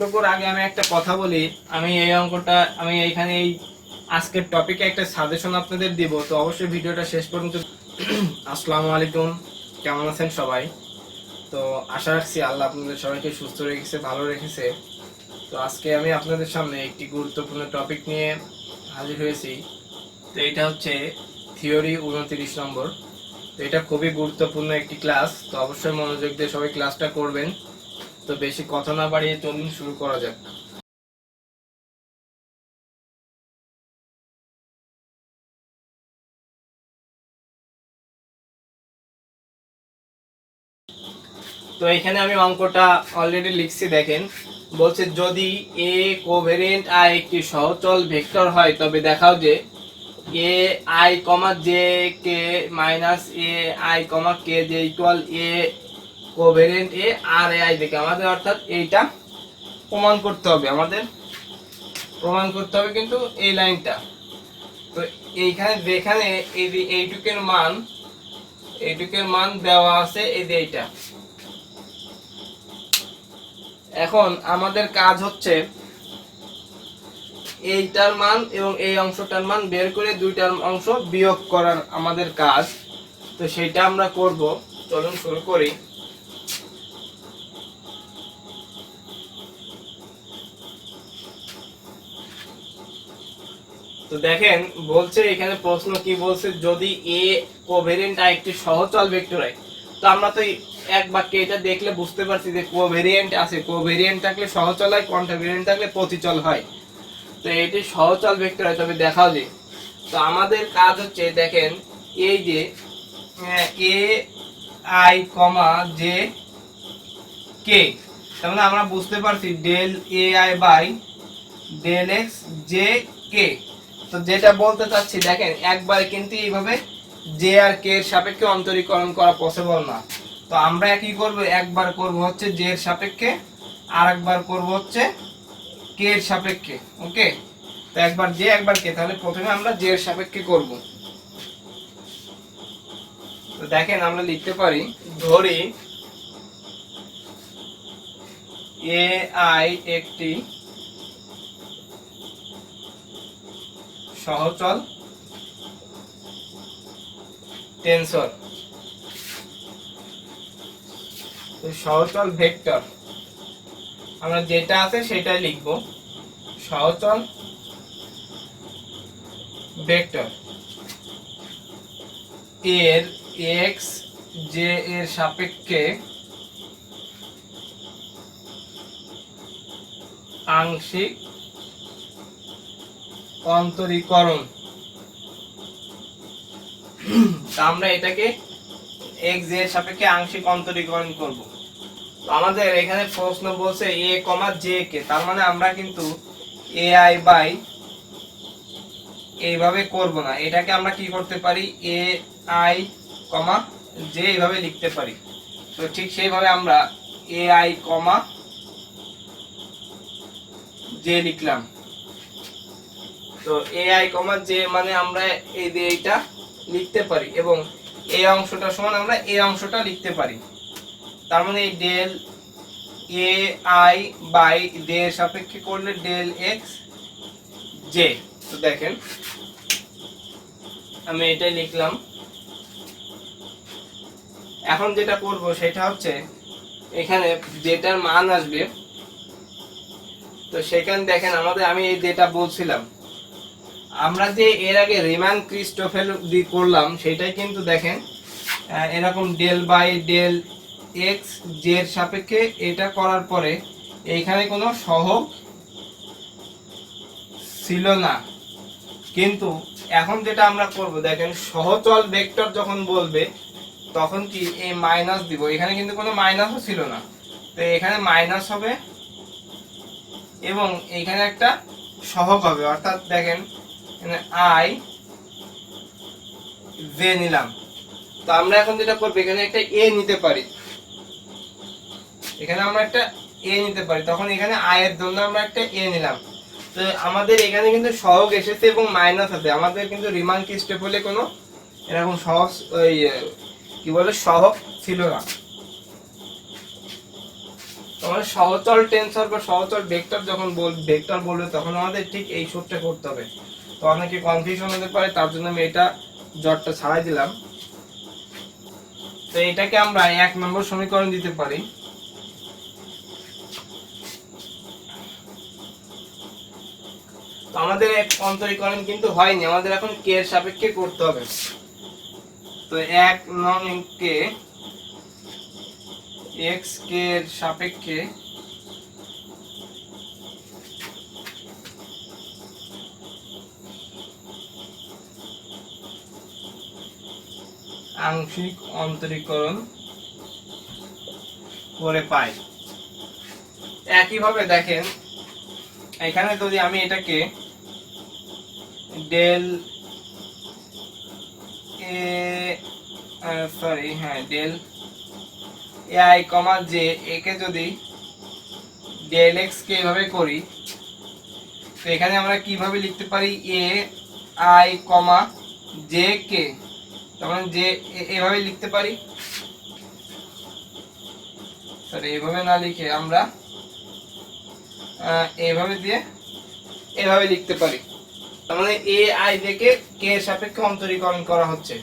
অঙ্কটুকুর আগে আমি একটা কথা বলি। আমি এইখানে এই আজকের টপিকে একটা সাজেশন আপনাদের দিব, তো অবশ্যই ভিডিওটা শেষ পর্যন্ত। আসসালামু আলাইকুম, কেমন আছেন সবাই? তো আশা রাখছি আল্লাহ আপনাদের সবাইকে সুস্থ রেখেছে, ভালো রেখেছে। তো আজকে আমি আপনাদের সামনে একটি গুরুত্বপূর্ণ টপিক নিয়ে হাজির হয়েছি। তো এটা হচ্ছে থিওরি 29 নম্বর। তো এটা খুবই গুরুত্বপূর্ণ একটি ক্লাস, তো অবশ্যই মনোযোগ দিয়ে সবাই ক্লাসটা করবেন। তো বেশি কথা না বাড়িয়ে চলুন শুরু করা যাক। তো এখানে আমি অঙ্কটা অলরেডি লিখছি, দেখেন। বলছে যদি এ কোভেরিয়েন্ট আই একটি সহচল ভেক্টর হয় তবে দেখাও যে A I comma J K minus A I comma K J equal A covariant A R A I থেকে আমাদের, অর্থাৎ এইটা প্রমাণ করতে হবে, কিন্তু এই লাইনটা। তো এইখানে যেখানে এই যে এইটুকের মান দেওয়া আছে, এই যে এইটা। এখন আমাদের কাজ হচ্ছে এইটার মান এবং এই অংশটার মান বের করে দুইটার অংশ বিয়োগ করার আমাদের কাজ। তো সেটা আমরা করব, চলুন শুরু করি। তো দেখেন, বলছে এখানে প্রশ্ন কি বলছে, যদি এ কোভেরিয়েন্ট আর একটি সহচল ভেক্টর হয়। তো আমরা তো এক বাক্যে এটা দেখলে বুঝতে পারছি যে কোভেরিয়েন্ট আছে, কোভেরিয়েন্ট থাকলে সহচল হয়, কন্ট্রাভেরিয়েন্ট থাকলে প্রতিচল হয়। তো এটি সহচল ভেক্টর হয় তবে দেখাও যে। তো আমাদের কাজ হচ্ছে, দেখেন, এই যে এ আই কমা জে কে, তার মানে আমরা বুঝতে পারছি del A I by del X J K. তো যেটা বলতে চাচ্ছি, দেখেন, একবারে কিন্তু এইভাবে জে আর কে এর সাপেক্ষে অন্তরীকরণ করা পসিবল না। তো আমরা কি করব, একবার করব হচ্ছে জে এর সাপেক্ষে, আর একবার করব হচ্ছে কে এর সাপেক্ষে। ওকে, তো একবার জে একবার কে, তাহলে প্রথমে আমরা জে এর সাপেক্ষে করব। তো দেখেন, আমরা লিখতে পারি, ধরি এ আই একটি সহচল টেনসর, সহচল ভেক্টর। আমরা যেটা আছে সেটাই লিখব, সহচল ভেক্টর এর এক্স জে এর সাপেক্ষে আংশিক অন্তরীকরণ। তা আমরা এটাকে এক্স জে এর সাপেক্ষে আংশিক অন্তরীকরণ করব। তো আমাদের এখানে প্রশ্ন বলছে এ কমা জে কে, তার মানে আমরা কিন্তু এ আই বাই এইভাবে করব না, এটাকে আমরা কি করতে পারি, এ আই কমা জে এইভাবে লিখতে পারি। তো ঠিক সেইভাবে আমরা এ আই কমা জে লিখলাম। তো এ আই কমা জে মানে আমরা এই যে এইটা লিখতে পারি, এবং এই অংশটা সমান আমরা এই অংশটা লিখতে পারি। তার মানে এই del A I by J এর সাপেক্ষে করলে ডেল এক্স জে। তো দেখেন, আমি এটাই লিখলাম। এখন যেটা করব সেটা হচ্ছে, এখানে যেটার মান আসবে, তো সেখানে দেখেন আমাদের, আমি এই যেটা বলছিলাম, আমরা যে এর আগে রিমান ক্রিস্টোফেল করলাম সেটাই কিন্তু দেখেন এরকম del by del X J এর সাপেক্ষে এটা করার পরে এইখানে কোনো সহগ ছিল না। কিন্তু এখন যেটা আমরা করব, দেখেন, সহচল ভেক্টর যখন বলবে তখন কি এই মাইনাস দিব, এখানে কিন্তু কোনো মাইনাসও ছিল না, তো এখানে মাইনাস হবে এবং এখানে একটা সহগ হবে, অর্থাৎ দেখেন আই জে নিলাম। তো আমরা এখন যেটা করবো, এখানে একটা এ নিতে পারি, তখন এখানে আই এর জন্য আমরা একটা এ নিলাম। তো আমাদের এখানে কিন্তু সহগ এসেছে এবং মাইনাস আছে, আমাদের কিন্তু রিমান ক্রিস্টোফেলে কোনো এরকম সহজ কি বলে সহগ ছিল না। তোমার সহচল টেনসর বা সহচল ভেক্টর যখন ভেক্টর বলবে তখন আমাদের ঠিক এই সূত্রটা করতে হবে। তো অনেকে কনফিউশন হতে পারে, তার জন্য আমি এটা জটটা ছাড়াই দিলাম। তো এটাকে আমরা 1 নম্বর সমীকরণ দিতে পারি। তো আমাদের এক অন্তরীকরণ কিন্তু হয়নি, আমাদের এখন কে এর সাপেক্ষে করতে হবে। তো 1 নং কে x কে এর সাপেক্ষে আংশিক অন্তরীকরণ করে পাই। একইভাবে দেখেন এখানে যদি আমি এটাকে ডেল ডেল ai, জে একে যদি ডেল এক্স কে এভাবে করি, তো এখানে আমরা কিভাবে লিখতে পারি এ আই জে কে, তখন যে এভাবে লিখতে পারি, সরি এভাবে না লিখে আমরা এভাবে দিয়ে এভাবে লিখতে পারি। তার মানে এ আই থেকে কে এর সাপেক্ষে অন্তরীকরণ করা হচ্ছে।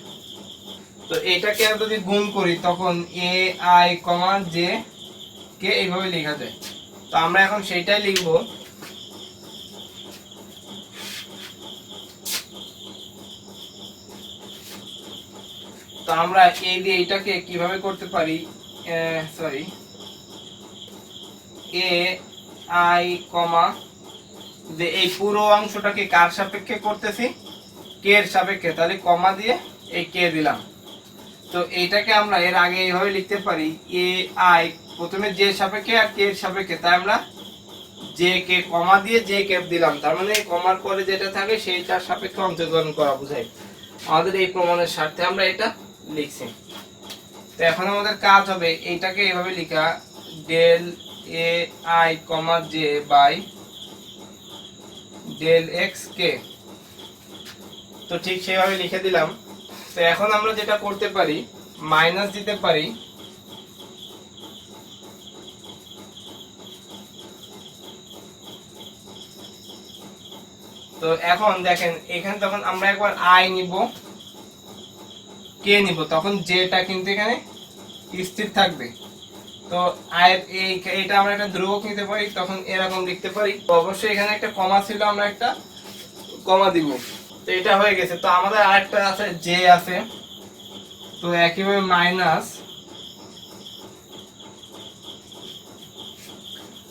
তো এটাকে যদি গুণ করি তখন এ আই জে কে এইভাবে লেখা যায়। তো আমরা এখন সেইটাই লিখব। তো আমরা এই দিয়ে এটাকে কিভাবে করতে পারি, সরি এ আই যে এই পুরো অংশটাকে কার সাপেক্ষে করতেছি, কে এর সাপেক্ষে, তাহলে কমা দিয়ে এই কে দিলাম। তো এইটাকে আমরা এর আগে এইভাবে লিখতে পারি এ আই প্রথমে জে সাপেক্ষে আর কে এর সাপেক্ষে, তাই আমরা জে কে কমা দিয়ে জে কে দিলাম, তার মানে কমার পরে যেটা থাকে সেইটার সাপেক্ষে অন্তরীকরণ করা বোঝায়। আমাদের এই প্রমাণের স্বার্থে আমরা এটা লিখছি। তো এখন আমাদের কাজ হবে এইটাকে এইভাবে লেখা del A I J by del X K. তো ঠিক সেভাবে লিখে দিলাম। তো এখন আমরা যেটা করতে পারি মাইনাস দিতে পারি তো এখন দেখেন এখানে তখন আমরা একবার আই নিব কে নিব, তখন যেটা কিন্তু এখানে স্থির থাকবে। তো আয়ের এইটা আমরা একটা ধ্রুবক নিতে পারি, তখন এরকম লিখতে পারি। তো অবশ্যই এখানে একটা কমা ছিল, আমরা একটা কমা দিব। তো এটা হয়ে গেছে। তো আমাদের আরেকটা আছে জে আছে, তো একইভাবে মাইনাস।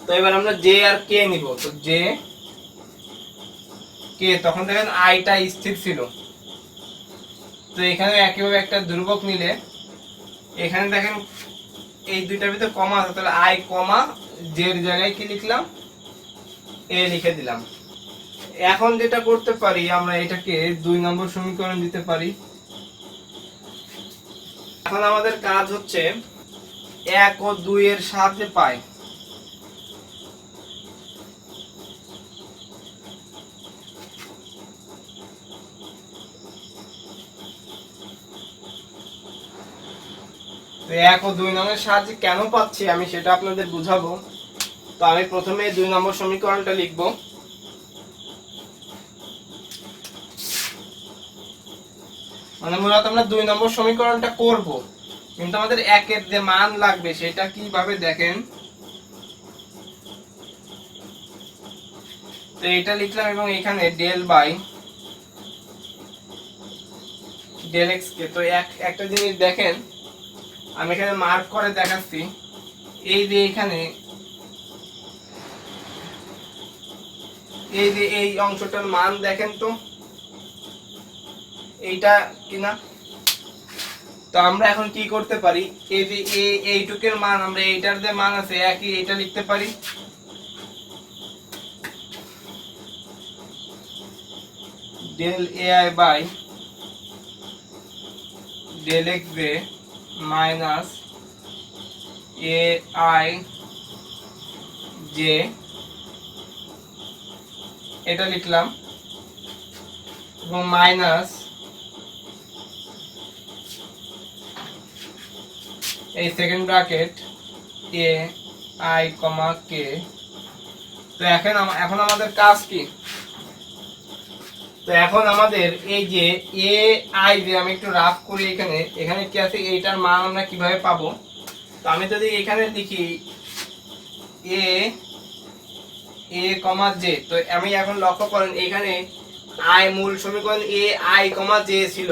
তো এবার আমরা জে আর কে নিব। তো জে কে, তখন দেখেন আইটা স্থির ছিল। তো এখানে একইভাবে একটা ধ্রুবক নিলে এখানে দেখেন এই দুইটার ভিতরে কমা আছে, তাহলে আই জে এর জায়গায় কি লিখলাম এ লিখে দিলাম। এখন যেটা করতে পারি আমরা এটাকে 2 নম্বর সমীকরণ দিতে পারি। এখন আমাদের কাজ হচ্ছে 1 ও 2 এর সাহায্যে পাই। তো 1 ও 2 নম্বরের সাহায্যে কেন পাচ্ছি আমি সেটা আপনাদের বুঝাবো। তো আমি প্রথমে 2 নম্বর সমীকরণটা লিখব। মানে মূলত আমরা 2 নম্বর সমীকরণটা করব, কিন্তু আমাদের 1 এর যে মান লাগবে সেটা কিভাবে দেখেন। তো এটা লিখলাম এবং এখানে del by del X K. তো একটা জিনিস দেখেন, আমি এখানে মার্ক করে দেখাচ্ছি। এই যে এখানে এই যে এই অংশটার মান দেখেন তো এইটা কিনা। তো আমরা এখন কি করতে পারি, এই যে এইটুকের মান আমরা এইটার যে মান আছে একই এটা লিখতে পারি। Del AI by del X J minus A I J, এটা লিখলাম এবং মাইনাস এই second bracket A I comma K. তো এখন আমাদের কাজ কি? তো এখন আমাদের এই যে এ আই যে আমি একটু রাফ করি, এখানে কি আছে, এইটার মান আমরা কিভাবে পাবো? তো আমি যদি এখানে লিখি এ এ কমা জে, তো আমি এখন লক্ষ্য করেন এখানে আই মূল সমীকরণ এ আই কমা জে ছিল,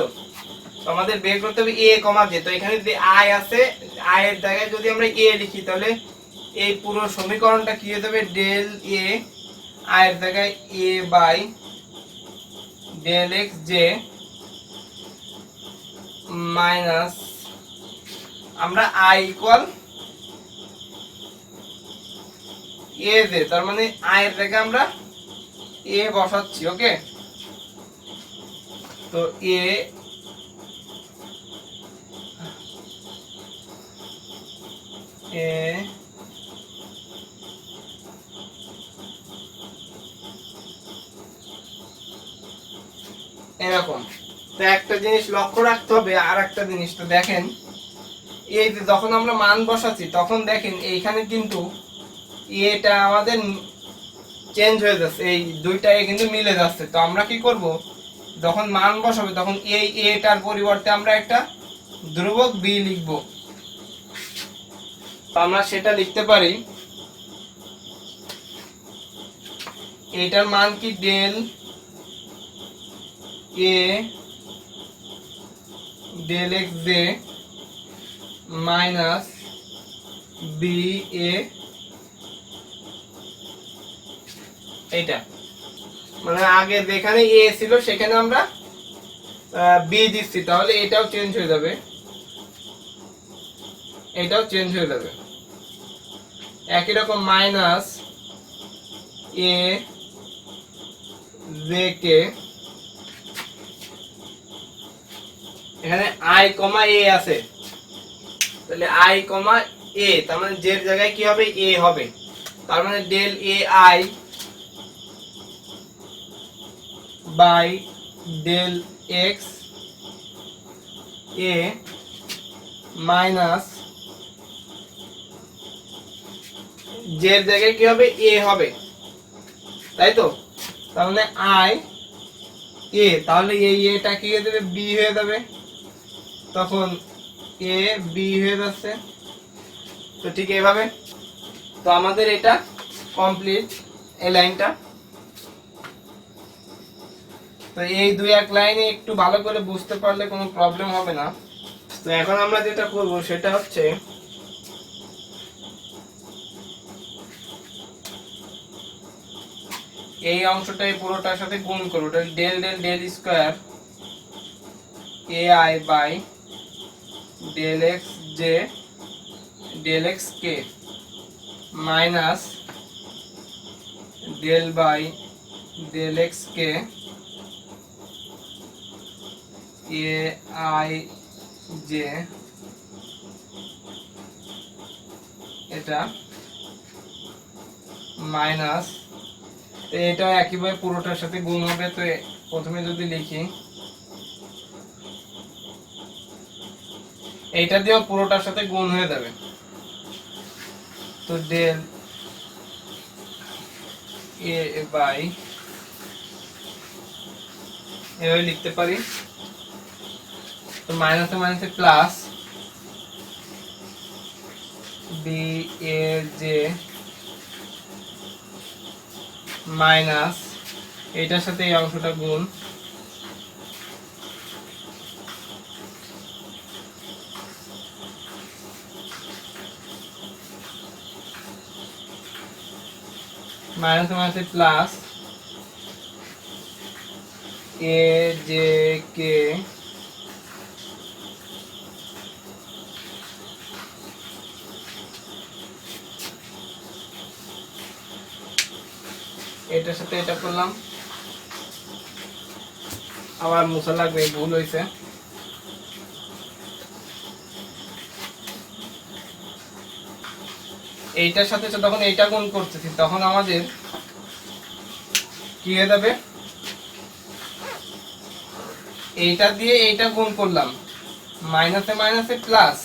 তো আমাদের বের করতে হবে এ কমা জে। তো এখানে যদি আই আছে, আই এর জায়গায় যদি আমরা এ লিখি, তাহলে এই পুরো সমীকরণটা কি হয়ে যাবে, ডেল এ আই এর জায়গায় A by del X J minus আমরা আই ইকুয়াল এ জে, তার মানে আই এর জায়গায় আমরা এ বসাচ্ছি। ওকে, তো এ এরকম। তো একটা জিনিস লক্ষ্য রাখতে হবে, আর একটা জিনিস তো দেখেন, এই যে যখন আমরা মান বসাচ্ছি তখন দেখেন এইখানে কিন্তু এটা আমাদের চেঞ্জ হয়ে যাচ্ছে, এই দুইটা এ কিন্তু মিলে যাচ্ছে। তো আমরা কি করব, যখন মান বসাবে তখন এই এটার পরিবর্তে আমরা একটা ধ্রুবক বি লিখব। তো আমরা সেটা লিখতে পারি, এটার মান কি, del A del X J minus B A, এইটা মানে আগে যেখানে এ ছিল সেখানে আমরা বি দিচ্ছি, তাহলে এটাও চেঞ্জ হয়ে যাবে, এটাও চেঞ্জ হয়ে যাবে। একই রকম মাইনাস এ জে কে, এখানে আই কমা এ আছে, তাহলে আই কমা এ, তার মানে জের জায়গায় কি হবে, এ হবে, তার মানে del A I by del X A minus জের জায়গায় কি হবে, এ হবে, তাই তো? তার মানে আই এ, তাহলে এই এটা কি হয়ে যাবে, বি হয়ে যাবে, তখন এ বি হয়ে যাচ্ছে। তো ঠিক এইভাবে তো আমাদের এটা কমপ্লিট, এই লাইনটা। তো এই দুই এক লাইনে একটু ভালো করে বুঝতে পারলে কোনো প্রবলেম হবে না। তো এখন আমরা যেটা করব সেটা হচ্ছে এই অংশটাই পুরোটার সাথে গুণ করব, ওটা del del del square A I by del X J del X K minus del by del X K A I J, এটা মাইনাস, এটা একইভাবে পুরোটার সাথে গুণ হবে। তো প্রথমে যদি লিখি, এইটা দিয়েও পুরোটার সাথে গুণ হয়ে যাবে, তো ডেল এ বাই এভাবে লিখতে পারি। তো মাইনাসে মাইনাসে plus B A J minus এইটার সাথে এই অংশটা গুণ, মাইনাসে মাইনাসে প্লাস এ জে কে এটার সাথে এটা করলাম, আবার মুছা লাগবে, ভুল হয়েছে। এইটার সাথে যখন এইটা গুণ করতেছি তখন আমাদের কি হয়ে যাবে, এইটা দিয়ে এইটা গুণ করলাম, মাইনাসে মাইনাসে প্লাস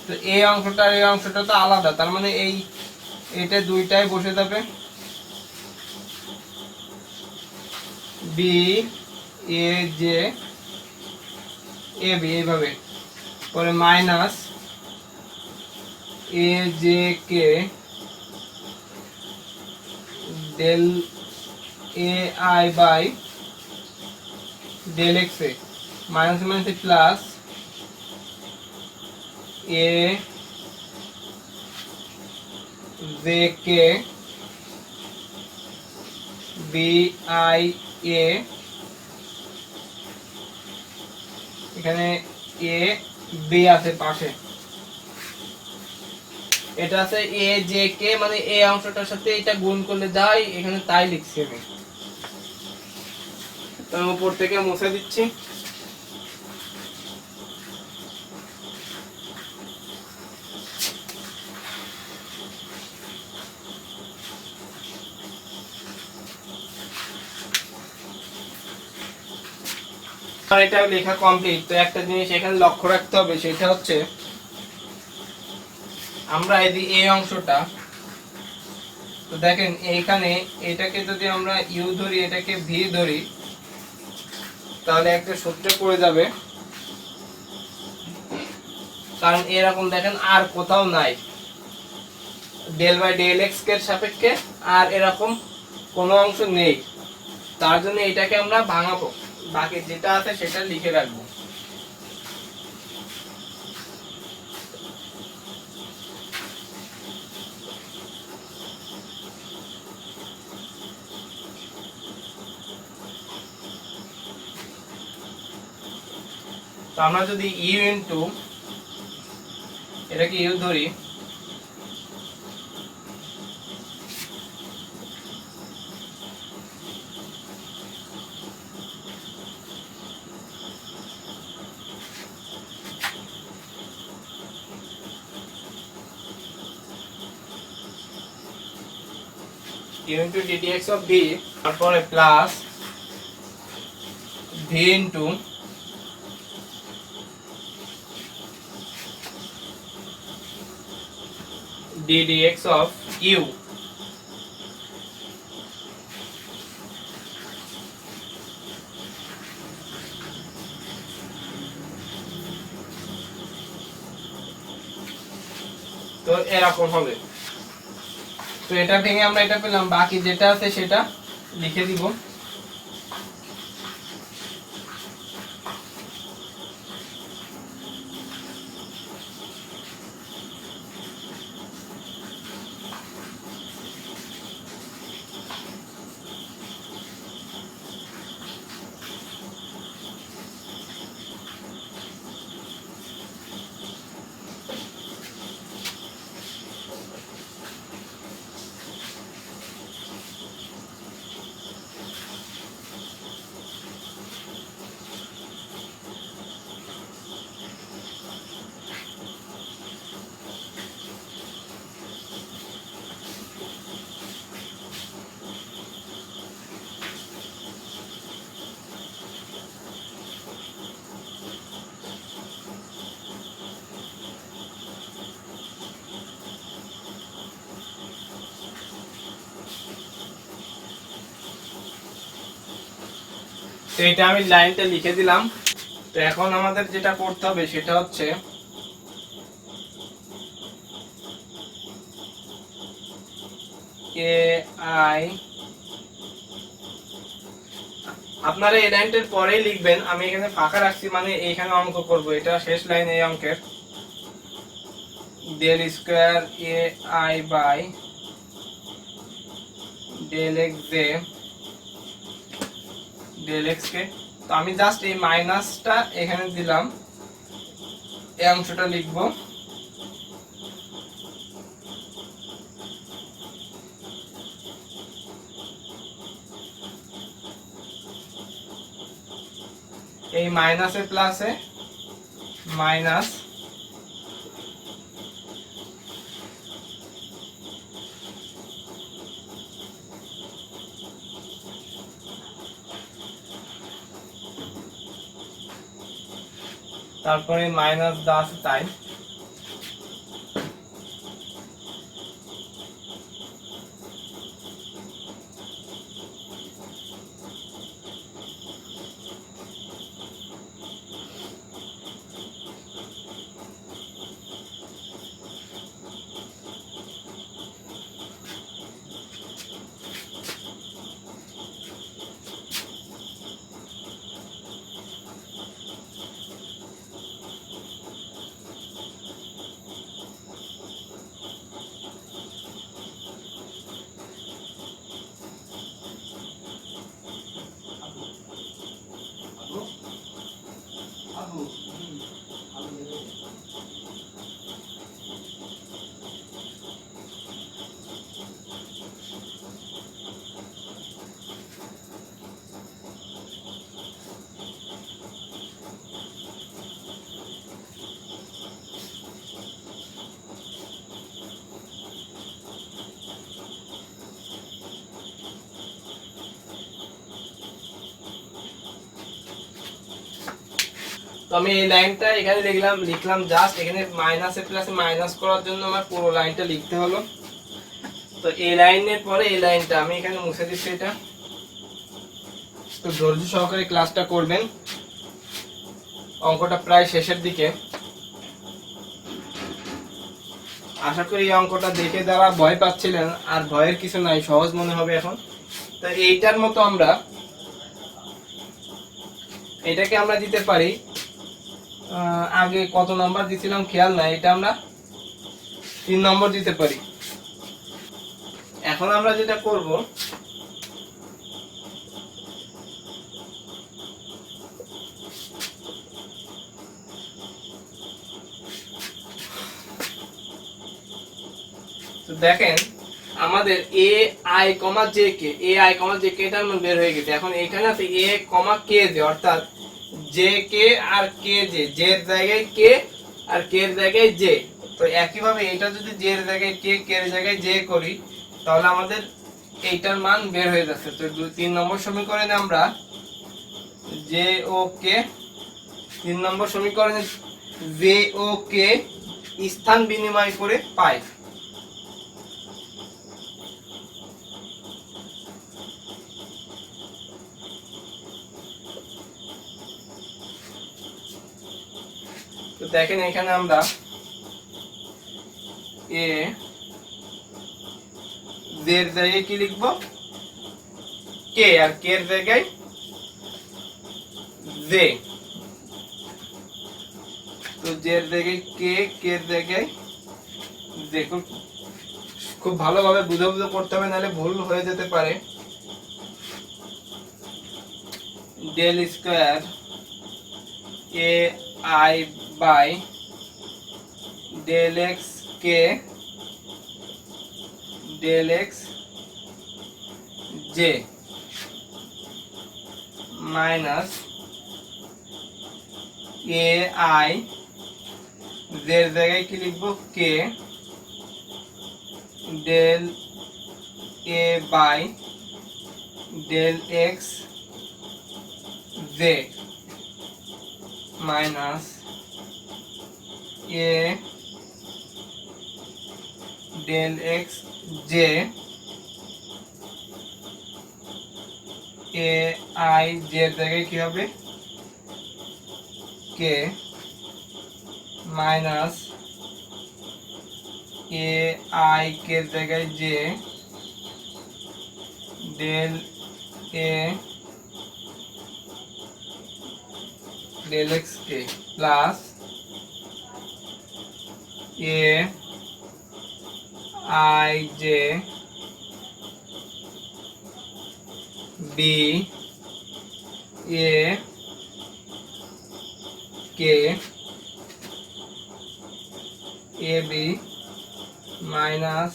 তো এই অংশটা আর এই অংশটা তো আলাদা, তার মানে এটা দুইটাই বসে যাবে B A J A B এইভাবে, পরে minus A J K del A I by del X A, minus minus plus A J K B I A, এখানে এ বি আছে পাশে, এটা আছে এ জে কে, মানে এই অংশটার সাথে এটা গুণ করলে যায়, এখানে তাই লিখছি আমি। তো উপর থেকে মুছে দিচ্ছি। এটা লেখা কমপ্লিট। তো একটা জিনিস এখানে লক্ষ্য রাখতে হবে, সেটা হচ্ছে আমরা এই অংশটা, তো দেখেন এইখানে এটাকে যদি আমরা ইউ ধরি, এটাকে ভি ধরি, তাহলে একটা সূত্রে পড়ে যাবে, কারণ এরকম দেখেন আর কোথাও নাই ডেল বাই ডেল এক্স এর সাপেক্ষে আর এরকম কোনো অংশ নেই, তার জন্য এটাকে আমরা ভাঙাবো, বাকি যেটা আছে সেটা লিখে রাখবো। তো আমরা যদি ইউ ইনটু এটাকে ইউ ধরি, U into D D X of V, তারপরে plus V into ddx of u, তো এরকম হবে। তো এটা ভেঙে আমরা এটা পেলাম, বাকি যেটা আছে সেটা লিখে দিব। তো এটা আমি লাইনটা লিখে দিলাম। তো এখন আমাদের যেটা করতে হবে সেটা হচ্ছে এ আই, আপনারা এই লাইনটার পরেই লিখবেন, আমি এখানে ফাঁকা রাখছি, মানে এইখানে অঙ্ক করব, এটা শেষ লাইন এই অঙ্কের, del square A I by del X J del X K. তো আমি জাস্ট এই মাইনাসটা এখানে দিলাম, এই অংশটা লিখবো, এই মাইনাসে প্লাসে মাইনাস তারপরে মাইনাস দা আছে তাই, আমি এই লাইনটা এখানে লিখলাম জাস্ট এখানে মাইনাসে প্লাসে মাইনাস করার জন্য আমার পুরো লাইনটা লিখতে হলো। তো এই লাইনের পরে এই লাইনটা আমি এখানে মুছে দিচ্ছি এটা। তো ধৈর্য সহকারে ক্লাসটা করবেন, অঙ্কটা প্রায় শেষের দিকে। আশা করি এই অঙ্কটা দেখে যারা ভয় পাচ্ছিলেন আর ভয়ের কিছু নাই, সহজ মনে হবে এখন। তো এইটার মতো আমরা এটাকে আমরা দিতে পারি, আগে কত নাম্বার দিছিলাম খেয়াল নাই, এটা আমরা 3 নম্বর দিতে পারি। এখন আমরা যেটা করব, তো দেখেন আমাদের এ I comma J K, A I comma J কে এটার মান বের হয়ে গেছে। এখন এখানে আছে এ কমা কে জে, অর্থাৎ জে কে আর কে জে, জে এর জায়গায় কে আর কে এর জায়গায় জে। তো একইভাবে এটা যদি জে এর জায়গায় কে, কে এর জায়গায় জে করি, তাহলে আমাদের এইটার মান বের হয়ে যাচ্ছে। তো 3 নম্বর সমীকরণে আমরা জে ও কে, 3 নম্বর সমীকরণে জে ও কে স্থান বিনিময় করে পাই। তো দেখেন এখানে আমরা এ জে এর জায়গায় কি লিখবো, কে, আর কে এর জায়গায় জে। তো জে এর জায়গায় কে, কে এর জায়গায় দেখুন, খুব ভালোভাবে বুঝে বুঝে করতে হবে, নাহলে ভুল হয়ে যেতে পারে। Del square A I by del X K del X J minus A I J এর জায়গায় কি লিখবো, K del A by del X J minus A del X J A I J এর জায়গায় কি হবে, কে মাইনাস এ আই কে এর জায়গায় J del A del X K plus A I J B A K A B minus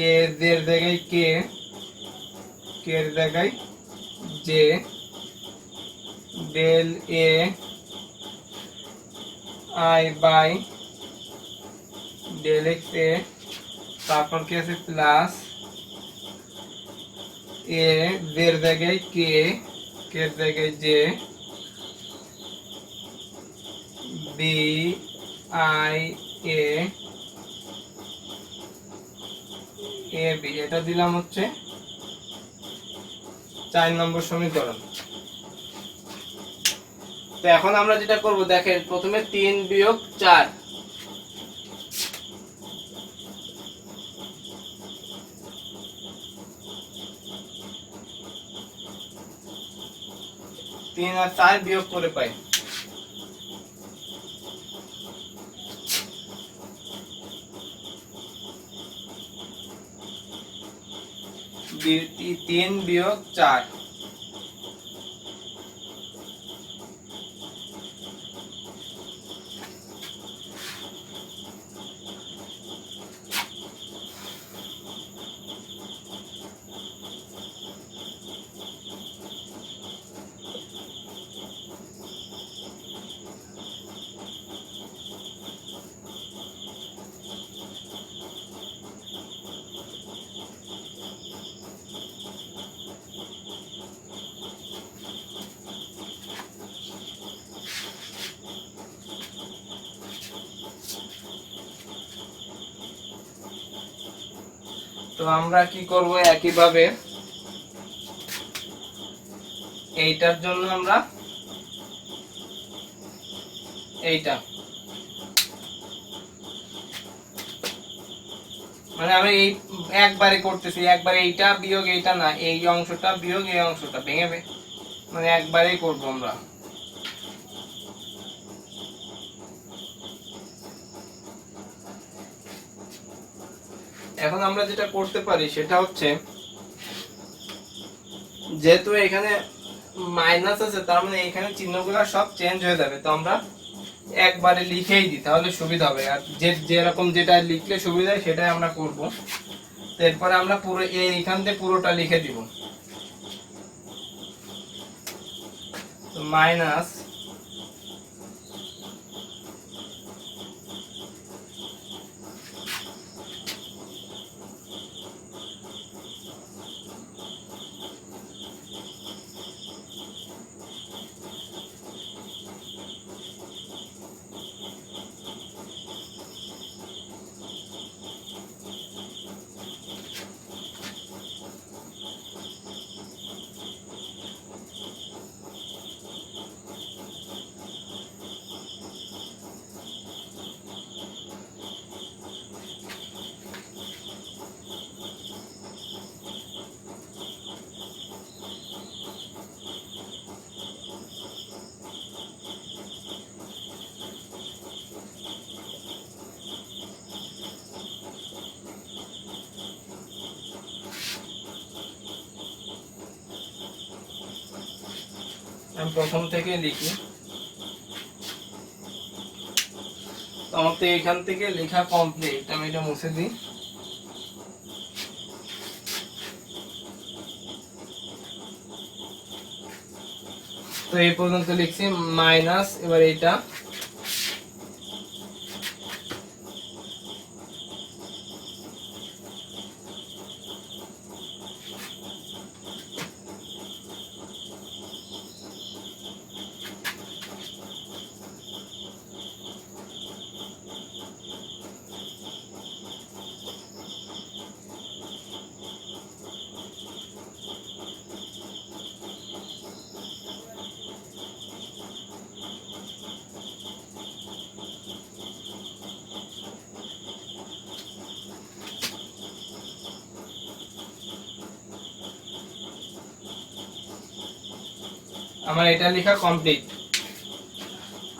A J এর জায়গায় K, K এর জায়গায় J del A I by del X A, তারপর কি আছে plus A J এর জায়গায় K, K এর জায়গায় J B I A A B, এটা দিলাম হচ্ছে 4 নম্বর সমীকরণ। তো এখন আমরা যেটা করব, দেখেন প্রথমে 3 বিয়োগ 4, 3 আর 4 বিয়োগ করে পাই 3 বিয়োগ 4, তো আমরা কি করব, একইভাবে এইটার জন্য আমরা এইটা মানে আমরা এই একবারে করতেছি, একবারে এইটা বিয়োগ এইটা না, এই অংশটা বিয়োগ এই অংশটা ভেঙে মানে একবারেই করব আমরা। এখন আমরা যেটা করতে পারি সেটা হচ্ছে, যেহেতু এখানে মাইনাস আছে তার মানে এখানে চিহ্নগুলো সব চেঞ্জ হয়ে যাবে, তো আমরা একবারে লিখেই দিই তাহলে সুবিধা হবে। আর যেরকম যেটা লিখলে সুবিধা হয় সেটাই আমরা করব। এরপরে আমরা পুরো এইখান থেকে পুরোটা লিখে দিব, তো মাইনাস আমি প্রথম থেকে লিখি। আমার তো এখান থেকে লেখা কমপ্লিট, আমি এটা মুছে দিই। তো এই পর্যন্ত লিখছি মাইনাস, এবার এটা আমার এটা লেখা কমপ্লিট,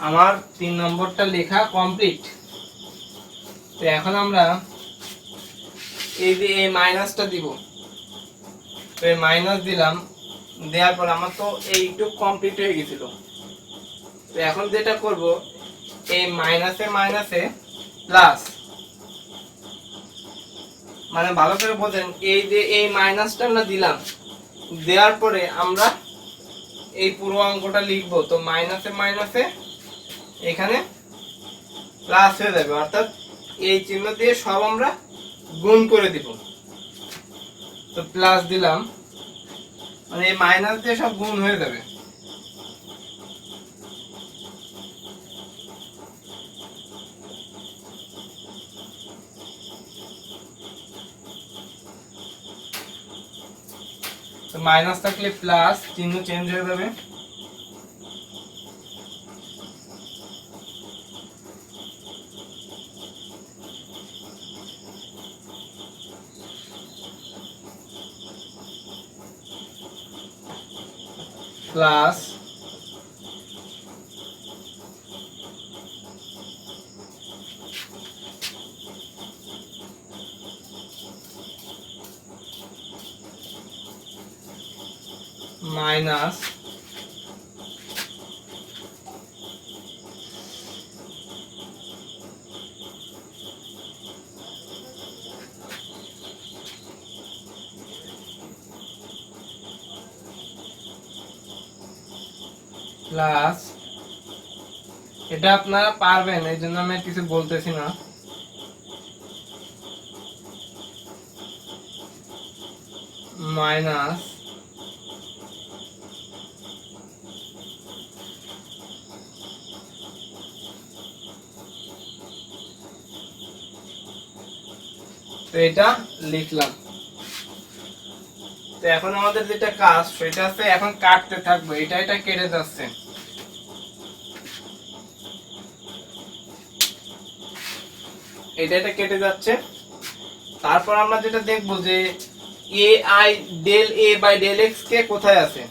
আমার 3 নম্বরটা লেখা কমপ্লিট। তো এখন আমরা এই যে এই মাইনাসটা দিব, তো এই মাইনাস দিলাম, দেওয়ার পর আমার তো এইটুক কমপ্লিট হয়ে গেছিল। তো এখন যেটা করব, এই মাইনাসে মাইনাসে প্লাস, মানে ভালো করে বোঝেন, এই যে এই মাইনাসটা আমরা দিলাম, দেওয়ার পরে আমরা এই পুরো অঙ্কটা লিখবো, তো মাইনাসে মাইনাসে এখানে প্লাস হয়ে যাবে, অর্থাৎ এই চিহ্ন দিয়ে সব আমরা গুণ করে দিব। তো প্লাস দিলাম, মানে এই মাইনাস দিয়ে সব গুণ হয়ে যাবে। তো মাইনাস থাকলে প্লাস, চিহ্ন চেঞ্জ হয়ে যাবে। প্লাস মাইনাস প্লাস, এটা আপনারা পারবেন, এই জন্য আমি কিছু বলতেছি না। মাইনাস তো এটা লিখলাম। তো এখন আমাদের যেটা কাজ সেটা হচ্ছে এখন কাটতে থাকবো, এটা কেটে যাচ্ছে, এটা কেটে যাচ্ছে। তারপর আমরা যেটা দেখবো যে A I del A by del X K কোথায় আছে।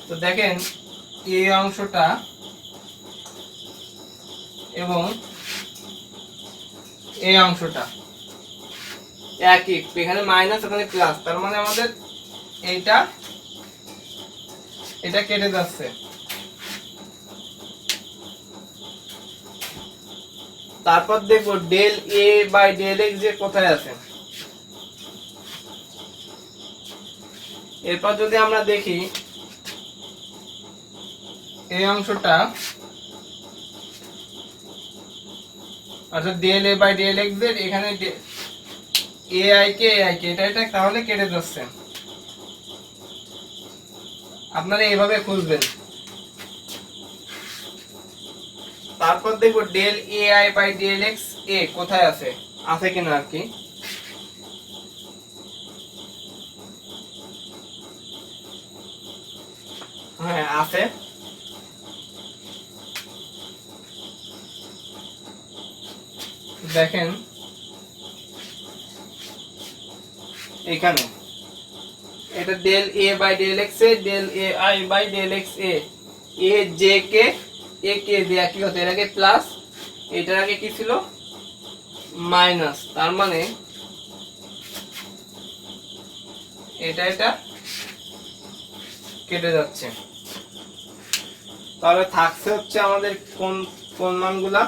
তো দেখেন এ অংশটা এবং এই অংশটা একই, এখানে মাইনাস এখানে প্লাস, তার মানে আমাদের এটা কেটে যাচ্ছে। তারপর দেখবো del A by del X যে কোথায় আছে। এরপর যদি আমরা দেখি এই অংশটা অর্থাৎ del A by del X এর এখানে এ আই কে এটা তাহলে কেটে যাচ্ছে। আপনারা এইভাবে খুঁজবেন। তারপর দেখবো del A I by del X A কোথায় আছে, আছে কিনা আর কি। হ্যাঁ আছে। দেখেন এখানে এটা del A by del X A, del A I by del X A, A J K A K দিয়ে কি হতো, এর আগে প্লাস, এটার আগে কি ছিল মাইনাস, তার মানে এটা কেটে যাচ্ছে। তাহলে থাকছে হচ্ছে আমাদের কোন কোন মানগুলা,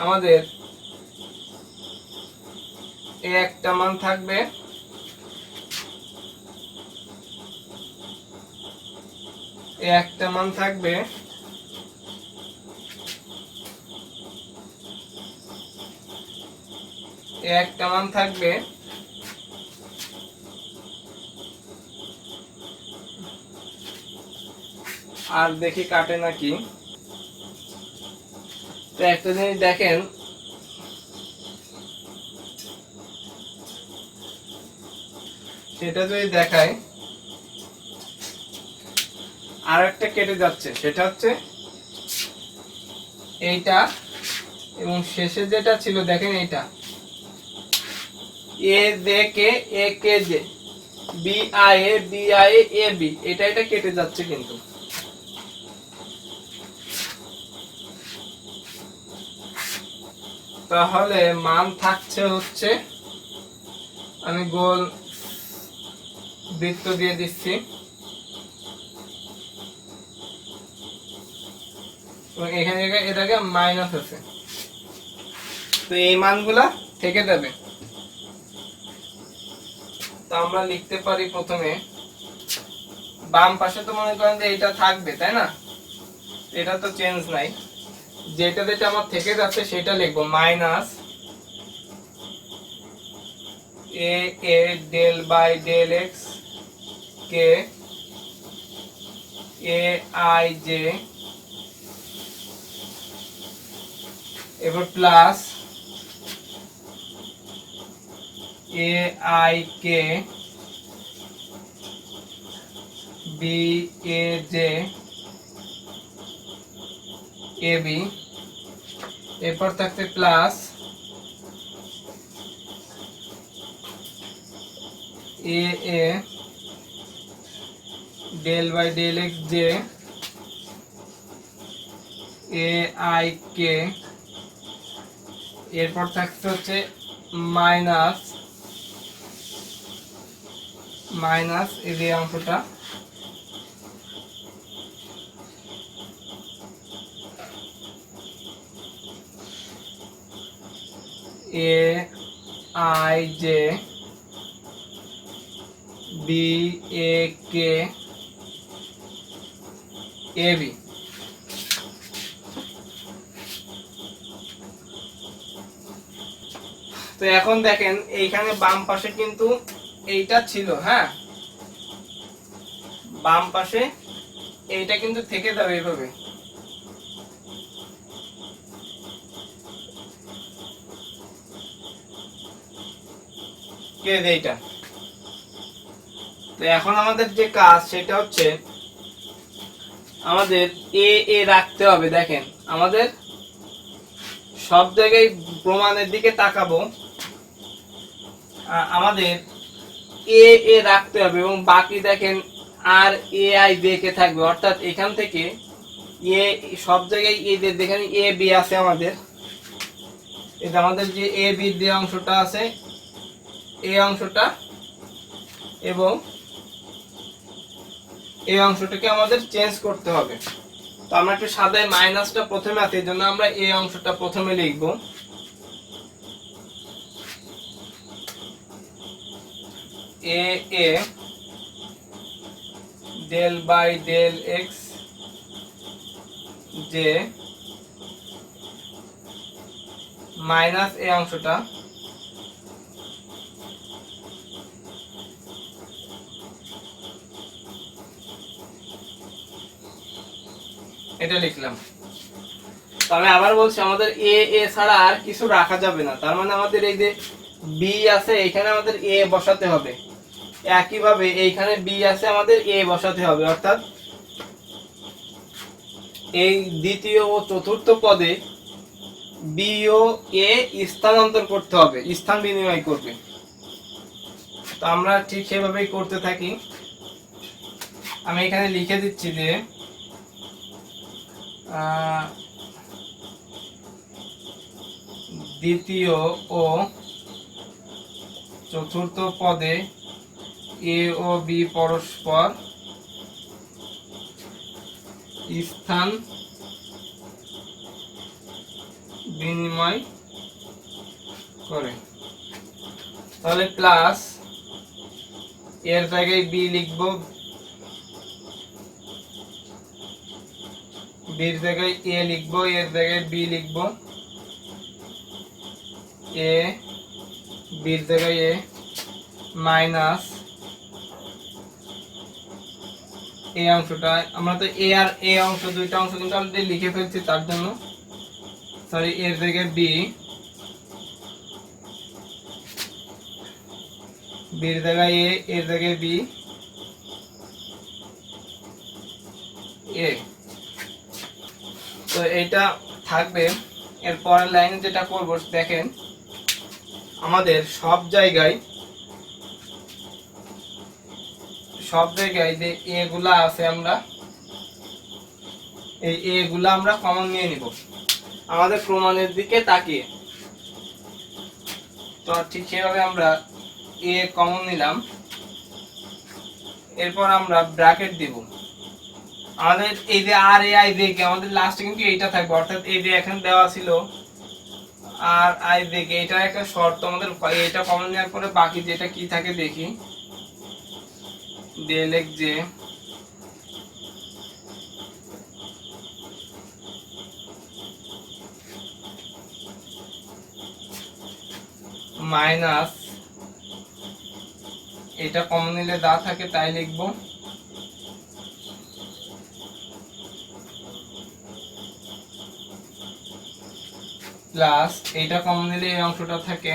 আমাদের এই একটা মান থাকবে, একটা মান থাকবে একটা মান থাকবে আর দেখি কাটে নাকি। তো একটা জিনিস দেখেন, সেটা যদি দেখায় আর একটা কেটে যাচ্ছে, সেটা হচ্ছে এইটা, এবং শেষে যেটা ছিল দেখেন এইটা A J K A K J B I A B, এটা কেটে যাচ্ছে কিন্তু। তাহলে মান থাকছে হচ্ছে, আমি গোল বৃত্ত দিয়ে দিচ্ছি, এখানে এটাকে মাইনাস আছে, তো এই মানগুলা থেকে যাবে। তো আমরা লিখতে পারি প্রথমে বাম পাশে, তো মনে করেন যে এটা থাকবে তাই না, এটা তো চেঞ্জ নাই, যেটা আমার থেকে যাচ্ছে সেটা লিখবো minus A A del by del X K A I J, এবার plus A I K B A J A B, এরপর থাকছে plus A A del by del X J A I K, এরপর থাকছে হচ্ছে minus এই অংশটা A I J B A K A B. তো এখন দেখেন এইখানে বাম পাশে কিন্তু এইটা ছিল, হ্যাঁ বাম পাশে এইটা কিন্তু থেকে যাবে এইভাবে, কে এইটা। তো এখন আমাদের যে কাজ সেটা হচ্ছে আমাদের এ এ রাখতে হবে। দেখেন আমাদের সব জায়গায় প্রমাণের দিকে তাকাবো, আমাদের এ এ রাখতে হবে এবং বাকি দেখেন আর এ আই দেখে থাকবে, অর্থাৎ এখান থেকে এ সব জায়গায় এ যেখানে এ বি আছে আমাদের, এটা আমাদের যে এ বি যে অংশটা আছে এই অংশটা এবং এই অংশটাকে আমাদের চেঞ্জ করতে হবে। তো আমরা একটু সাদায় মাইনাসটা প্রথমে আছে, এই জন্য আমরা এই অংশটা প্রথমে লিখব। A A del by del X যে মাইনাস এই অংশটা এটা লিখলাম। আমি আবার বলছি আমাদের এ এ ছাড়া আর কিছু রাখা যাবে না, তার মানে আমাদের এই যে বি আছে এখানে আমাদের এ বসাতে হবে, একইভাবে এইখানে বি আছে আমাদের এ বসাতে হবে, অর্থাৎ এই দ্বিতীয় ও চতুর্থ পদে বি ও এ স্থানান্তর করতে হবে, স্থান বিনিময় করবে। তো আমরা ঠিক সেভাবেই করতে থাকি। আমি এখানে লিখে দিচ্ছি যে দ্বিতীয় ও চতুর্থ পদে এ ও বি পরস্পর স্থান বিনিময় করে, তাহলে প্লাস এর জায়গায় বি লিখবো, বির জায়গায় এ লিখবো, এর জায়গায় বি লিখবো, এ বির জায়গায় এ মাইনাস এই অংশটা, আমরা তো এ আর এ অংশ দুইটা অংশ কিন্তু অলরেডি লিখে ফেলছি, তার জন্য সরি এর জায়গায় বি, বির জায়গায় এ, এর জায়গায় বি, এ। তো এইটা থাকবে। এর পরের লাইনে যেটা করব দেখেন আমাদের সব জায়গায় যে এ গুলা আছে আমরা এই এ গুলা আমরা কমন নিয়ে নিব আমাদের প্রমাণের দিকে তাকিয়ে। তো ঠিক সেভাবে আমরা এ কমন নিলাম, এরপর আমরা ব্র্যাকেট দিব। আমাদের এই যে আর এ আই দেখে আমাদের লাস্টে কিন্তু এইটা থাকবে, অর্থাৎ এই যে এখানে দেওয়া ছিল আর আই দেখে এটা একটা শর্ত, আমাদের এটা কমন নেওয়ার পরে বাকি যেটা কি থাকে দেখি, ডেল এক্স যে মাইনাস এটা কমন নিলে যা থাকে তাই লিখবো, প্লাস এটা কমন নিলে এই অংশটা থাকে,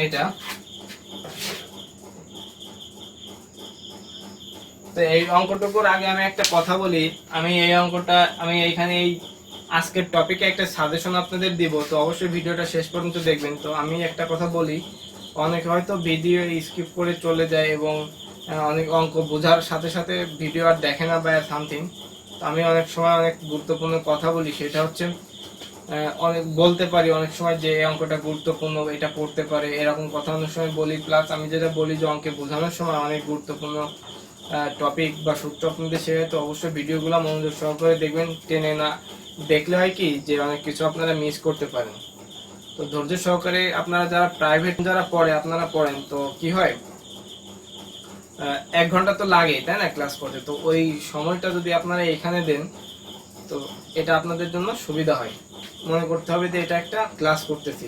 এটা। তো এই অঙ্কটুকুর আগে আমি একটা কথা বলি, আমি এই অঙ্কটা আমি এইখানে এই আজকের টপিকে একটা সাজেশন আপনাদের দিব, তো অবশ্যই ভিডিওটা শেষ পর্যন্ত দেখবেন। তো আমি একটা কথা বলি, অনেকে হয়তো ভিডিও স্কিপ করে চলে যায় এবং অনেক অঙ্ক বোঝার সাথে সাথে ভিডিও আর দেখে না বা সামথিং। তো আমি অনেক সময় অনেক গুরুত্বপূর্ণ কথা বলি, সেটা হচ্ছে অনেক বলতে পারি অনেক সময় যে এই অঙ্কটা গুরুত্বপূর্ণ, এটা পড়তে পারে, এরকম কথা অনেক সময় বলি। প্লাস আমি যেটা বলি যে অঙ্কে বোঝানোর সময় অনেক গুরুত্বপূর্ণ টপিক বা সূত্র আপনাদের শেখায়, তো অবশ্যই ভিডিওগুলো মনোযোগ সহকারে দেখবেন, টেনে না দেখলে হয় কি যে অনেক কিছু আপনারা মিস করতে পারেন। তো ধৈর্য সহকারে আপনারা যারা প্রাইভেট যারা পড়ে আপনারা পড়েন, তো কি হয় 1 ঘন্টা তো লাগে তাই না ক্লাস করতে, তো ওই সময়টা যদি আপনারা এখানে দেন তো এটা আপনাদের জন্য সুবিধা হয়। মনে করতে হবে যে এটা একটা ক্লাস করতেছি,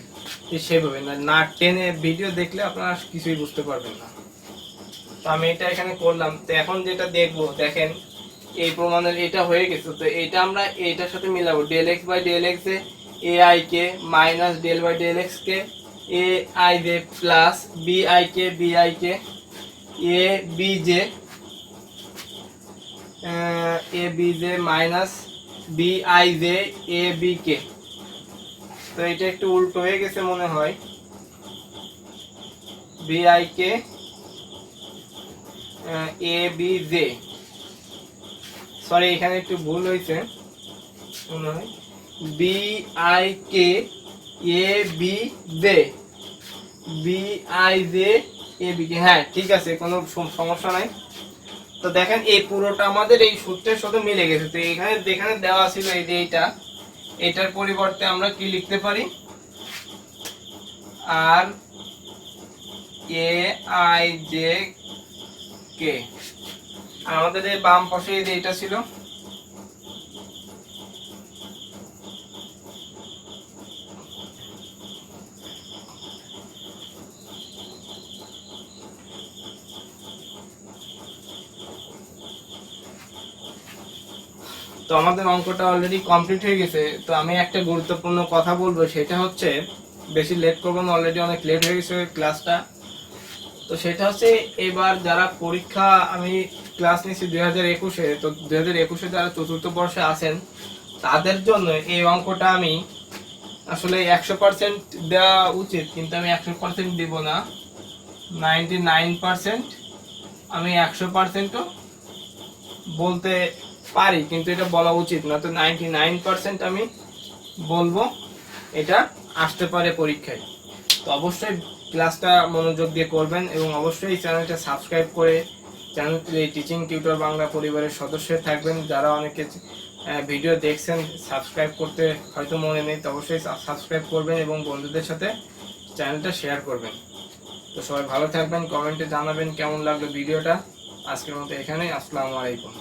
সেভাবে না টেনে ভিডিও দেখলে আপনারা কিছুই বুঝতে পারবেন না। তো আমি এটা এখানে করলাম। তো এখন যেটা দেখবো, দেখেন এই প্রমাণের এটা হয়ে গেছে। তো এটা আমরা এইটার সাথে মিলাবো, del X by del X A A I K minus del by del X K A I J plus B I K A B J minus B I J A B K. তো এটা একটু উল্টো হয়ে গেছে মনে হয়, B I K A B J, sorry এখানে একটু ভুল হয়েছে মনে হয়, B I K A B J A B K, হ্যাঁ ঠিক আছে, কোনো সমস্যা নাই। তো দেখেন এই পুরোটা আমাদের এই সূত্রের সাথে মিলে গেছে। তো এখানে দেওয়া ছিল এই যে এটার পরিবর্তে আমরা কি লিখতে পারি, আর এ আই জে কে, আমাদের এই বাম পাশে এই যে এটা ছিল, তো আমাদের অঙ্কটা অলরেডি কমপ্লিট হয়ে গেছে। তো আমি একটা গুরুত্বপূর্ণ কথা বলবো, সেটা হচ্ছে বেশি লেট করবো না, অলরেডি অনেক লেট হয়ে গেছে ক্লাসটা। তো সেটা হচ্ছে এবার যারা পরীক্ষা, আমি ক্লাস নিচ্ছি 2021-এ, তো 2021-এ যারা চতুর্থ বর্ষে আছেন তাদের জন্য এই অঙ্কটা আমি আসলে 100% দেওয়া উচিত, কিন্তু আমি 100% দিব না, 99% আমি 100%ও বলতে পারি, কিন্তু এটা বলা উচিত না। তো 99% আমি বলবো এটা আসতে পারে পরীক্ষায়। তো অবশ্যই ক্লাসটা মনোযোগ দিয়ে করবেন এবং অবশ্যই চ্যানেলটা সাবস্ক্রাইব করে চ্যানেলটি টিচিং টিউটর বাংলা পরিবারের সদস্য থাকবেন। যারা অনেকে ভিডিও দেখছেন সাবস্ক্রাইব করতে হয়তো মনে নেই, তো অবশ্যই সাবস্ক্রাইব করবেন এবং বন্ধুদের সাথে চ্যানেলটা শেয়ার করবেন। তো সবাই ভালো থাকবেন, কমেন্টে জানাবেন কেমন লাগলো ভিডিওটা। আজকের মতো এখানেই, আসসালামু আলাইকুম।